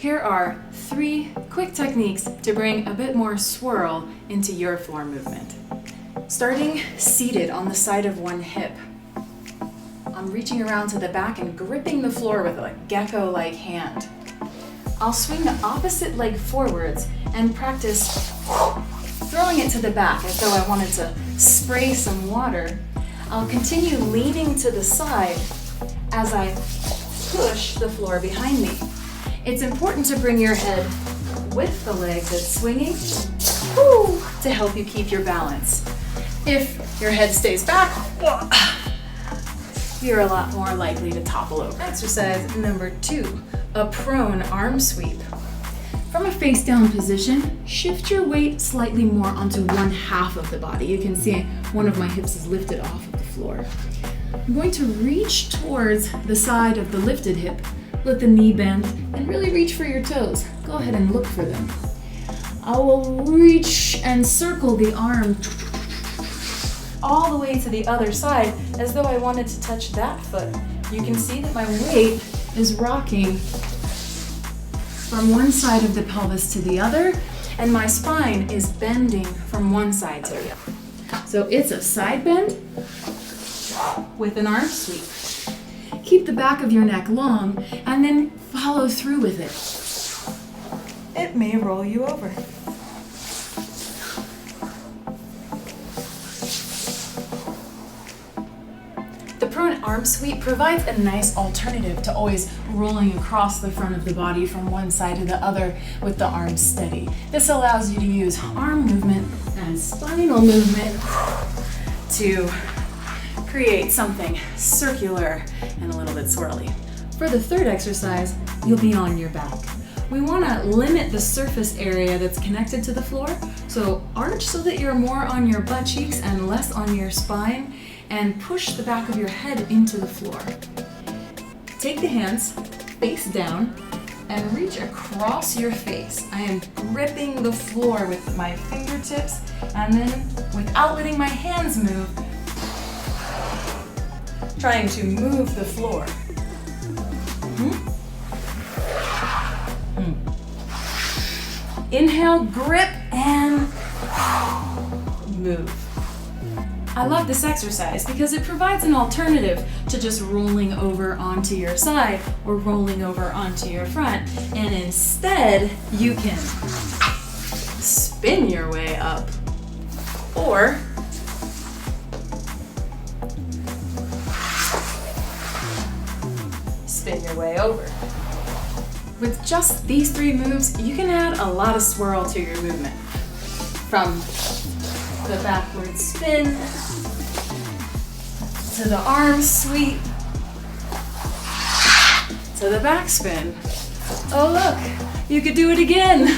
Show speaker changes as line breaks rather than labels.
Here are 3 quick techniques to bring a bit more swirl into your floor movement. Starting seated on the side of one hip. I'm reaching around to the back and gripping the floor with a gecko-like hand. I'll swing the opposite leg forwards and practice throwing it to the back as though I wanted to spray some water. I'll continue leaning to the side as I push the floor behind me. It's important to bring your head with the leg that's swinging to help you keep your balance. If your head stays back, you're a lot more likely to topple over. Exercise number 2, a prone arm sweep. From a face down position, shift your weight slightly more onto one half of the body. You can see one of my hips is lifted off of the floor. I'm going to reach towards the side of the lifted hip. Let the knee bend and really reach for your toes. Go ahead and look for them. I will reach and circle the arm all the way to the other side as though I wanted to touch that foot. You can see that my weight is rocking from one side of the pelvis to the other, and my spine is bending from one side to the other. So it's a side bend with an arm sweep. Keep the back of your neck long and then follow through with it. It may roll you over. The prone arm sweep provides a nice alternative to always rolling across the front of the body from one side to the other with the arms steady. This allows you to use arm movement and spinal movement to create something circular and a little bit swirly. For the third exercise, you'll be on your back. We want to limit the surface area that's connected to the floor, so arch so that you're more on your butt cheeks and less on your spine, and push the back of your head into the floor. Take the hands face down and reach across your face. I am gripping the floor with my fingertips, and then without letting my hands move, trying to move the floor. Inhale, grip, and move. I love this exercise because it provides an alternative to just rolling over onto your side or rolling over onto your front. And instead, you can spin your way up or spin your way over. With just these 3 moves, you can add a lot of swirl to your movement. From the backward spin to the arm sweep to the back spin. Oh look, you could do it again.